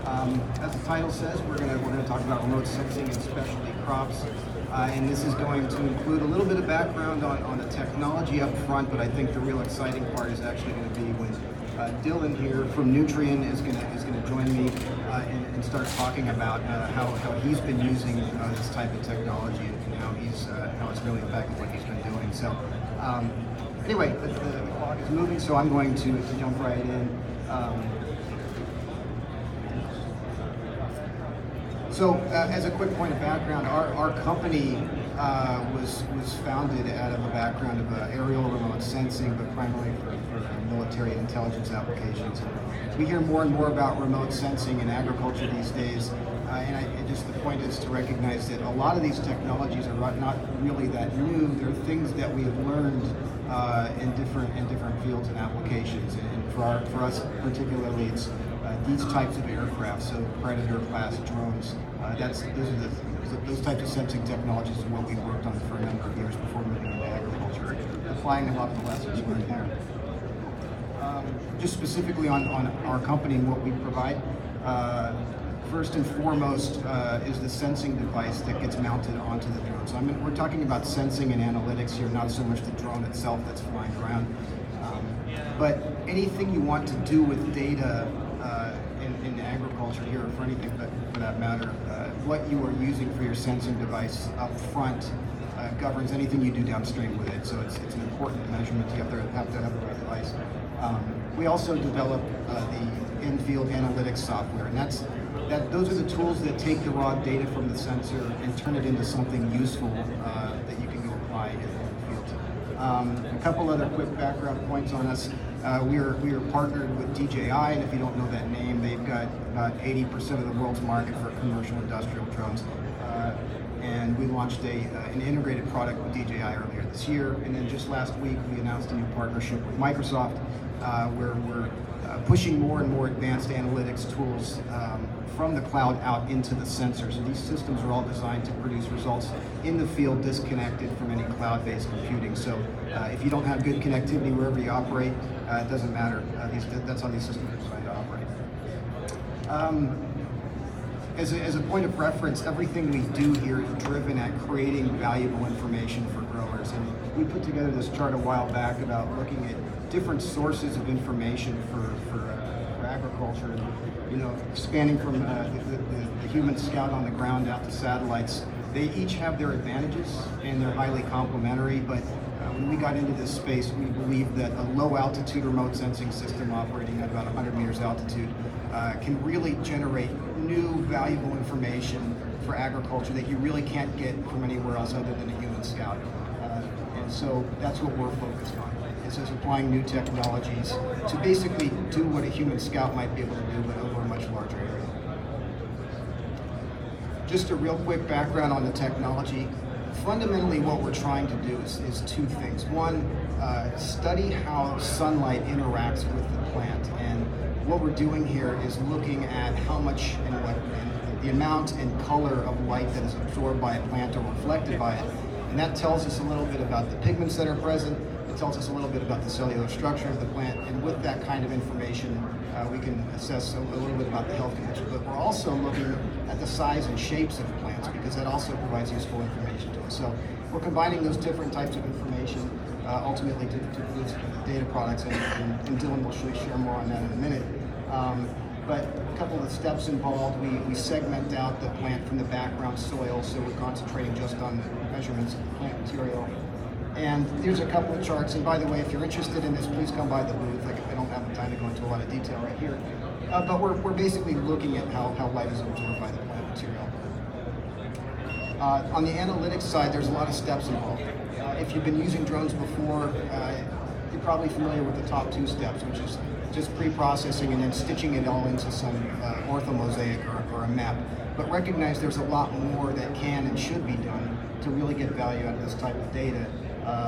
As the title says, we're going to talk about remote sensing in specialty crops, and this is going to include a little bit of background on the technology up front. But I think the real exciting part is actually going to be when Dylon here from Nutrien is going to join me and start talking about how he's been using this type of technology and how it's really impacted what he's been doing. So anyway, the clock is moving, so I'm going to jump right in. So as a quick point of background, our company was founded out of a background of aerial remote sensing, but primarily for military intelligence applications. And we hear more and more about remote sensing in agriculture these days, and just the point is to recognize that a lot of these technologies are not really that new. They're things that we have learned in different fields and applications. And for us particularly, it's these types of aircraft, so Predator class drones. Those types of sensing technologies is what we worked on for a number of years before moving into agriculture, applying a lot of the lessons learned there. Just specifically on our company and what we provide, first and foremost is the sensing device that gets mounted onto the drone. So we're talking about sensing and analytics here, not so much the drone itself that's flying around. But anything you want to do with data in agriculture here, or for anything for that matter, what you are using for your sensing device up front governs anything you do downstream with it. So it's an important measurement. You have to have the right device. We also develop the in-field analytics software, and those are the tools that take the raw data from the sensor and turn it into something useful that you can go apply in the field. A couple other quick background points on us. We are partnered with DJI, and if you don't know that name, they've got about 80% of the world's market for commercial industrial drones. And we launched an integrated product with DJI earlier this year. And then just last week, we announced a new partnership with Microsoft, where we're pushing more and more advanced analytics tools from the cloud out into the sensors. And these systems are all designed to produce results in the field disconnected from any cloud-based computing. So if you don't have good connectivity wherever you operate, it doesn't matter. That's how these systems are designed to operate. As a point of reference, everything we do here is driven at creating valuable information for growers. And we put together this chart a while back about looking at different sources of information for agriculture, and, spanning from the human scout on the ground out to satellites. They each have their advantages and they're highly complementary, but when we got into this space, we believed that a low altitude remote sensing system operating at about 100 meters altitude can really generate new valuable information for agriculture that you really can't get from anywhere else other than a human scout. And so that's what we're focused on. It's just applying new technologies to basically do what a human scout might be able to do, but over a much larger area. Just a real quick background on the technology. Fundamentally, what we're trying to do is two things. One, study how sunlight interacts with the plant. And what we're doing here is looking at how much and the amount and color of light that is absorbed by a plant or reflected by it. And that tells us a little bit about the pigments that are present. It tells us a little bit about the cellular structure of the plant. And with that kind of information, we can assess a little bit about the health condition. But we're also looking at the size and shapes of plants, because that also provides useful information to us. So we're combining those different types of information ultimately to produce data products, and Dylon will share more on that in a minute. But a couple of the steps involved, we segment out the plant from the background soil, so we're concentrating just on the measurements of the plant material. And here's a couple of charts, and by the way, if you're interested in this, please come by the booth. I don't have the time to go into a lot of detail right here. But we're basically looking at how light is absorbed by the plant material. On the analytics side, there's a lot of steps involved. If you've been using drones before, you're probably familiar with the top two steps, which is just pre-processing and then stitching it all into some orthomosaic or a map. But recognize there's a lot more that can and should be done to really get value out of this type of data.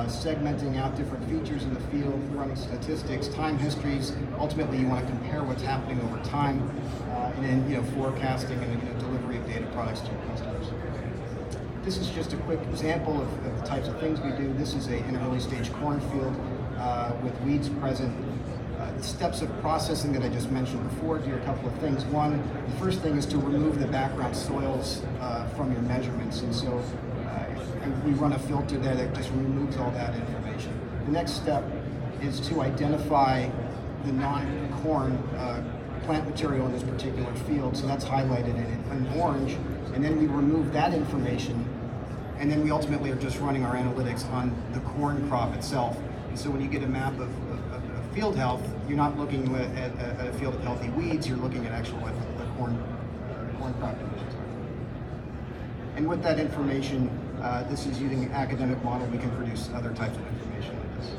Segmenting out different features in the field, running statistics, time histories. Ultimately, you want to compare what's happening over time, and then forecasting and delivery of data products to your customers. This is just a quick example of the types of things we do. This is an early stage cornfield with weeds present. steps of processing that I just mentioned before, do a couple of things. One, the first thing is to remove the background soils from your measurements, and so we run a filter there that just removes all that information. The next step is to identify the non-corn plant material in this particular field, so that's highlighted in orange, and then we remove that information, and then we ultimately are just running our analytics on the corn crop itself. And so when you get a map of field health, you're not looking at a field of healthy weeds, you're looking at actual the corn crop conditions. And with that information, this is using an academic model, we can produce other types of information like this.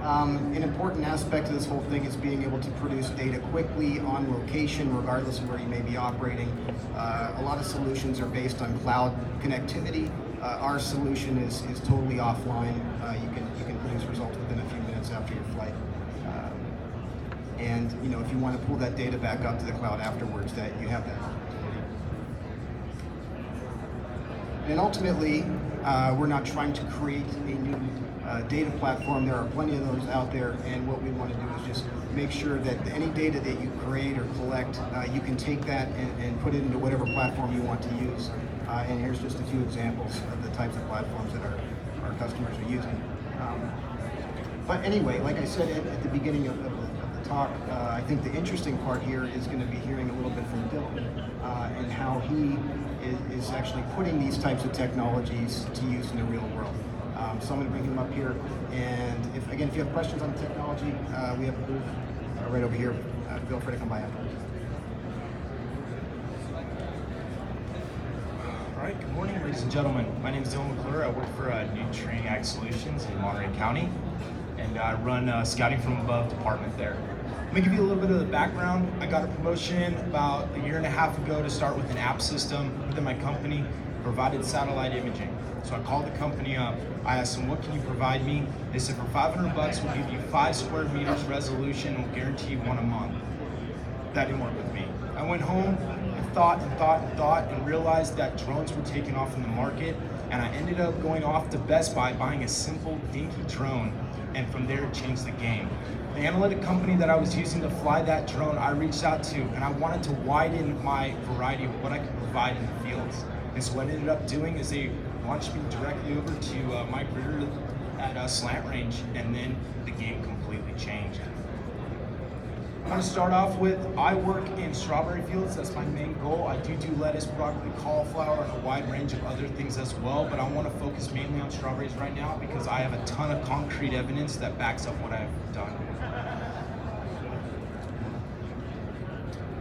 An important aspect of this whole thing is being able to produce data quickly on location, regardless of where you may be operating. A lot of solutions are based on cloud connectivity. Our solution is totally offline. You can produce results within a few minutes after your flight. And if you want to pull that data back up to the cloud afterwards, that you have that opportunity. And ultimately, we're not trying to create a new data platform. There are plenty of those out there, and what we want to do is just make sure that any data that you create or collect, you can take that and put it into whatever platform you want to use. And here's just a few examples of the types of platforms that our customers are using. But anyway, like I said at the beginning of the talk, I think the interesting part here is going to be hearing a little bit from Dylon and how he is actually putting these types of technologies to use in the real world. So I'm going to bring him up here, and if you have questions on the technology, we have a booth right over here. Feel free to come by afterwards. All right, good morning, ladies and gentlemen. My name is Dylon McClure. I work for Nutrien Ag Solutions in Monterey County, and I run Scouting from Above department there. Let me give you a little bit of the background. I got a promotion about a year and a half ago to start with an app system within my company, provided satellite imaging. So I called the company up. I asked them, what can you provide me? They said, for $500, we'll give you 5 square meters resolution and we'll guarantee you 1 a month. That didn't work with me. I went home and thought and realized that drones were taking off in the market, and I ended up going off to Best Buy, buying a simple dinky drone, and from there it changed the game. The analytic company that I was using to fly that drone, I reached out to, and I wanted to widen my variety of what I could provide in the fields. And so what I ended up doing is they launched me directly over to Mike Ritter at SlantRange, and then the game completely changed. I'm going to start off with, I work in strawberry fields. That's my main goal. I do lettuce, broccoli, cauliflower, and a wide range of other things as well, but I want to focus mainly on strawberries right now because I have a ton of concrete evidence that backs up what I've done.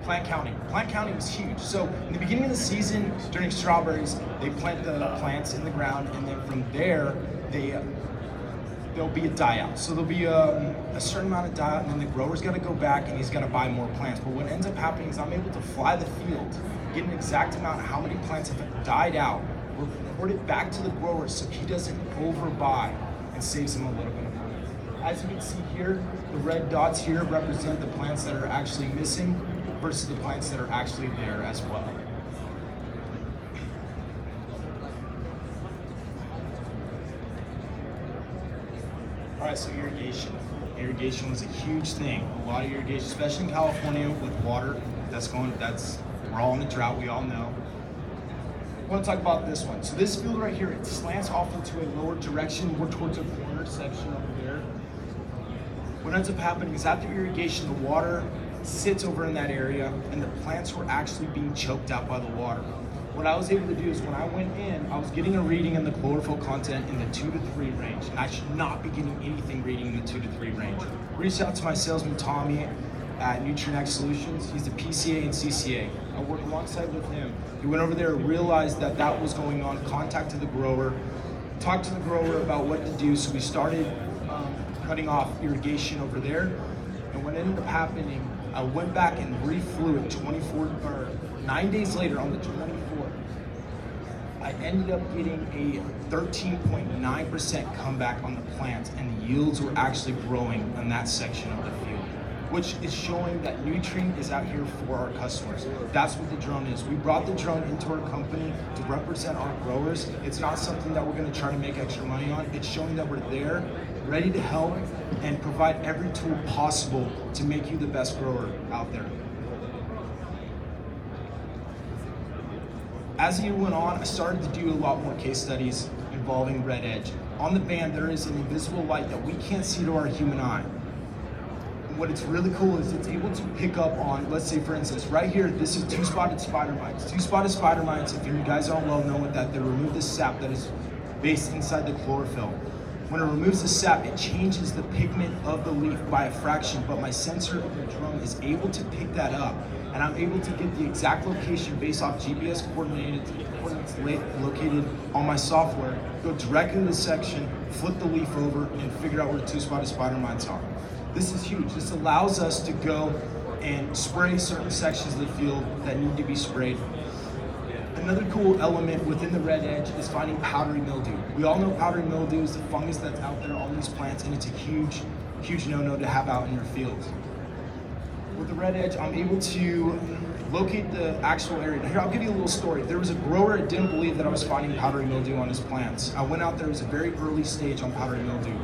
Plant counting. Plant counting was huge. So in the beginning of the season, during strawberries, they plant the plants in the ground, and then from there, there'll be a die out. So there'll be a certain amount of die out, and then the grower's got to go back and he's got to buy more plants. But what ends up happening is I'm able to fly the field, get an exact amount of how many plants have died out, report it back to the grower so he doesn't overbuy and saves him a little bit of money. As you can see here, the red dots here represent the plants that are actually missing versus the plants that are actually there as well. All right, so irrigation. Irrigation was a huge thing. A lot of irrigation, especially in California with water, we're all in a drought, we all know. I want to talk about this one. So this field right here, it slants off into a lower direction, more towards a corner section over there. What ends up happening is after irrigation, the water sits over in that area, and the plants were actually being choked out by the water. What I was able to do is when I went in, I was getting a reading in the chlorophyll content in the 2 to 3 range, and I should not be getting anything reading in the 2 to 3 range. Reached out to my salesman, Tommy, at Nutrien Ag Solutions. He's the PCA and CCA. I work alongside with him. He went over there, realized that that was going on, contacted the grower, talked to the grower about what to do, so we started cutting off irrigation over there. And what ended up happening, I went back and reflew it 9 days later on the 24th. I ended up getting a 13.9% comeback on the plant, and the yields were actually growing in that section of the field, which is showing that Nutrien is out here for our customers. That's what the drone is. We brought the drone into our company to represent our growers. It's not something that we're gonna try to make extra money on. It's showing that we're there ready to help and provide every tool possible to make you the best grower out there. As the year went on, I started to do a lot more case studies involving red edge. On the band, there is an invisible light that we can't see to our human eye. And what it's really cool is it's able to pick up on, let's say for instance, right here, this is two-spotted spider mites. Two-spotted spider mites, if you guys don't well know what that, they remove the sap that is based inside the chlorophyll. When it removes the sap, it changes the pigment of the leaf by a fraction, but my sensor of the drum is able to pick that up, and I'm able to get the exact location based off GPS coordinates located on my software, go directly to the section, flip the leaf over, and figure out where the two-spotted spider mites are. This is huge. This allows us to go and spray certain sections of the field that need to be sprayed. Another cool element within the red edge is finding powdery mildew. We all know powdery mildew is the fungus that's out there on these plants, and it's a huge, huge no-no to have out in your fields. With the red edge, I'm able to locate the actual area. Here, I'll give you a little story. There was a grower that didn't believe that I was finding powdery mildew on his plants. I went out there, it was a very early stage on powdery mildew.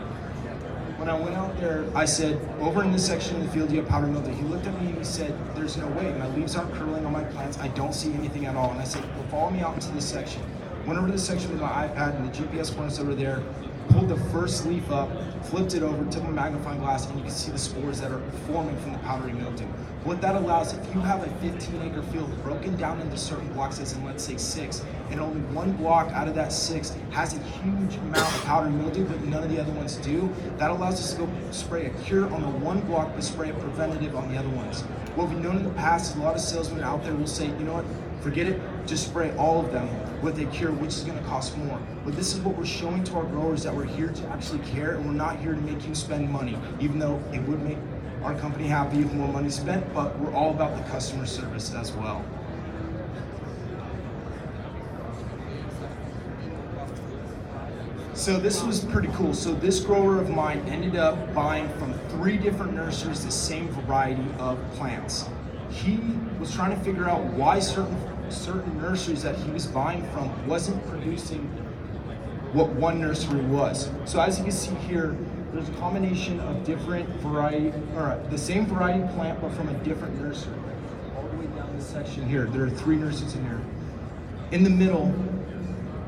When I went out there, I said, over in this section of the field, you have powdery mildew. He looked at me and he said, there's no way. My leaves aren't curling on my plants. I don't see anything at all. And I said, well, follow me out into this section. Went over to the section with my iPad and the GPS points over there, pulled the first leaf up, flipped it over, took my magnifying glass, and you can see the spores that are forming from the powdery mildew. What that allows, if you have a 15-acre field broken down into certain blocks, as in let's say 6, and only one block out of that 6 has a huge amount of powdery mildew, but none of the other ones do, that allows us to go spray a cure on the one block, but spray a preventative on the other ones. What we've known in the past is a lot of salesmen out there will say, you know what, forget it, just spray all of them with a cure, which is gonna cost more. But this is what we're showing to our growers, that we're here to actually care, and we're not here to make you spend money, even though it would make our company happy if more money spent, but we're all about the customer service as well. So this was pretty cool. So this grower of mine ended up buying from 3 different nurseries the same variety of plants. He was trying to figure out why certain nurseries that he was buying from wasn't producing what one nursery was. So as you can see here, there's a combination of different variety, or the same variety plant, but from a different nursery. All the way down this section here, there are 3 nurseries in here. In the middle,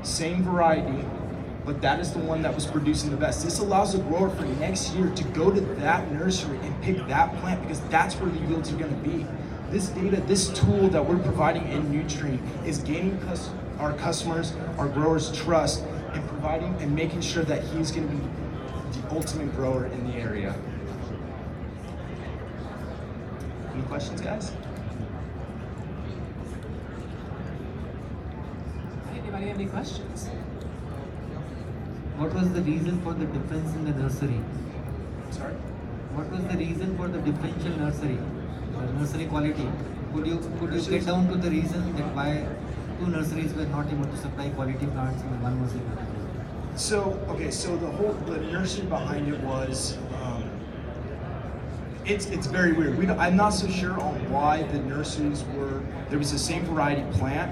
same variety, but that is the one that was producing the best. This allows the grower for next year to go to that nursery and pick that plant, because that's where the yields are gonna be. This data, this tool that we're providing in Nutrien is gaining our customers, our growers' trust, and providing and making sure that he's gonna be the ultimate grower in the area. Any questions, guys? Anybody have any questions? What was the reason for the difference in the nursery? Sorry? What was the reason for the differential nursery, the nursery quality? Could you get down to the reason that why 2 nurseries were not able to supply quality plants and one was able to? So, okay, so the nursery behind it was, it's very weird. I'm not so sure on why the nurseries there was the same variety plant,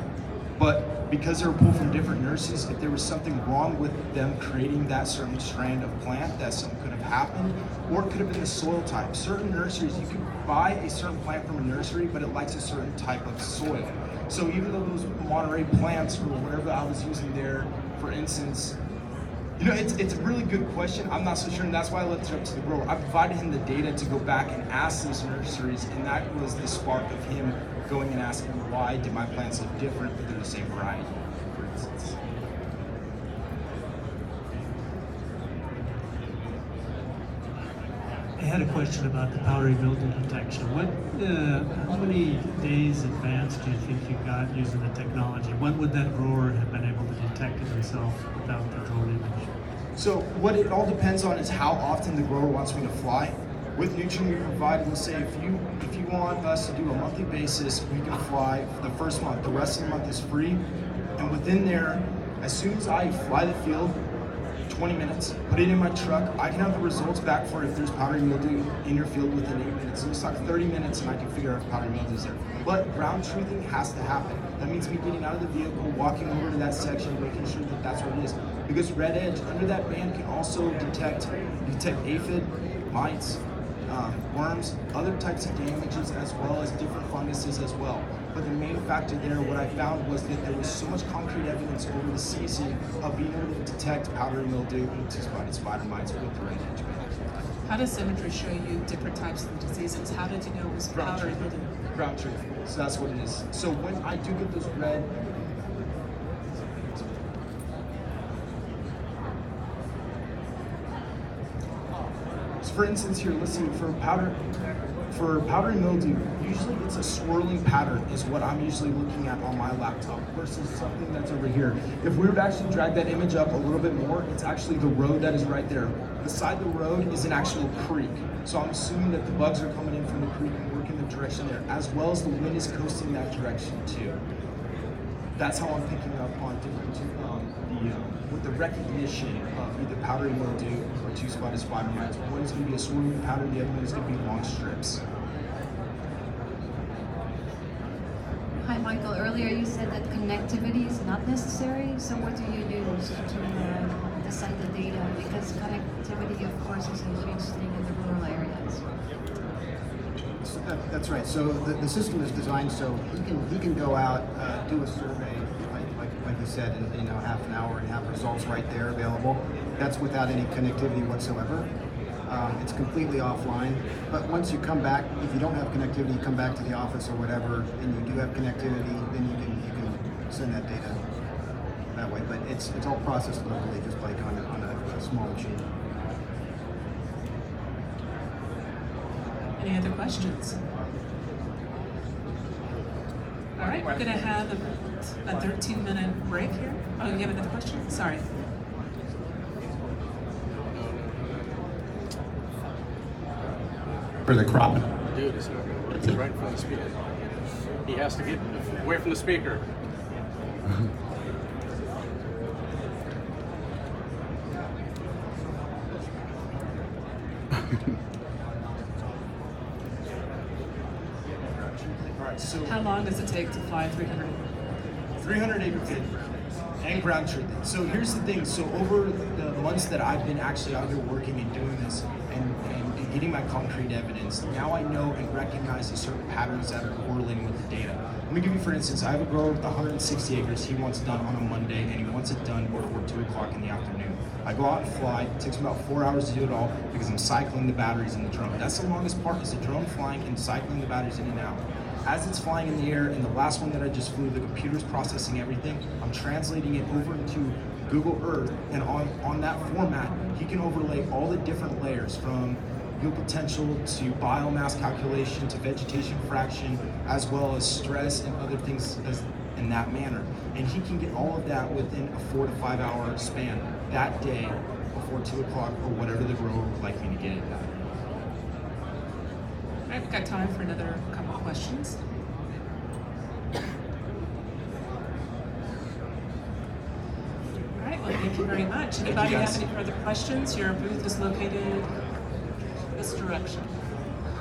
but because they were pulled from different nurseries, if there was something wrong with them creating that certain strand of plant, that something could have happened, or it could have been the soil type. Certain nurseries, you could buy a certain plant from a nursery, but it likes a certain type of soil. So even though those Monterey plants or whatever I was using there, for instance, you know, it's a really good question. I'm not so sure, and that's why I left it up to the grower. I provided him the data to go back and ask those nurseries, and that was the spark of him going and asking, why did my plants look different, but they're the same variety, for instance. I had a question about the powdery mildew detection. How many days advance do you think you got using the technology? When would that grower have been able to detect it himself without the drone image? So what it all depends on is how often the grower wants me to fly. With Nutrien, we provide, we'll say if you want us to do a monthly basis, we can fly for the first month. The rest of the month is free. And within there, as soon as I fly the field, 20 minutes, put it in my truck. I can have the results back for if there's powdery mildew in your field within 8 minutes. So it's like 30 minutes and I can figure out if powdery mildew is there. But ground truthing has to happen. That means me getting out of the vehicle, walking over to that section, making sure that that's what it is. Because red edge under that band can also detect aphid, mites, worms, other types of damages, as well as different funguses as well. But the main factor there, what I found was that there was so much concrete evidence over the season of being able to detect powdery mildew and two-spotted spider mites with the red edge band. How does imagery show you different types of diseases? How did you know it was powdery mildew? Ground truth. So that's what it is. So when I do get those red, so for instance here, let's see, for powdery mildew, usually it's a swirling pattern is what I'm usually looking at on my laptop versus something that's over here. If we were to actually drag that image up a little bit more, it's actually the road that is right there. Beside the road is an actual creek. So I'm assuming that the bugs are coming in from the creek and working the direction there, as well as the wind is coasting that direction too. That's how I'm picking up on different, with the recognition of either powdery mildew or two-spotted spider mites. One is going to be a swirling pattern, the other one is going to be long strips. Hi, Michael. Earlier you said that connectivity is not necessary. So what do you use to decide the data? Because connectivity, of course, is a huge thing in the rural areas. So that's right. So the system is designed so he can go out, do a survey, like you said, in half an hour and have results right there available. That's without any connectivity whatsoever. It's completely offline. But once you come back, if you don't have connectivity, you come back to the office or whatever, and you do have connectivity, then you can send that data that way. But it's all processed locally, just like on a small machine. Any other questions? All right, we're gonna have a 13-minute break here. Oh, you have another question? Sorry. For the cropping. Dude, it's right from the speaker. He has to get away from the speaker. Alright, so How long does it take to fly 300? 300 acre field and ground truthing. So here's the thing. So over the months that I've been actually out here working and doing this and getting my concrete evidence, now I know and recognize the certain patterns that are correlating with the data. Let me give you, for instance, I have a grower with 160 acres. He wants it done on a Monday and he wants it done before 2 o'clock in the afternoon. I go out and fly. It takes me about 4 hours to do it all because I'm cycling the batteries in the drone. That's the longest part, is the drone flying and cycling the batteries in and out. As it's flying in the air, and the last one that I just flew, the computer's processing everything. I'm translating it over into Google Earth, and on that format, he can overlay all the different layers from yield potential to biomass calculation to vegetation fraction, as well as stress and other things in that manner. And he can get all of that within a 4 to 5 hour span that day before 2 o'clock or whatever the grower would like me to get it at. All right, we've got time for another couple of questions. All right, well, thank you very much. Anybody have any further questions? Your booth is located this direction.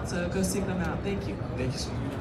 So go seek them out. Thank you. Thank you so much.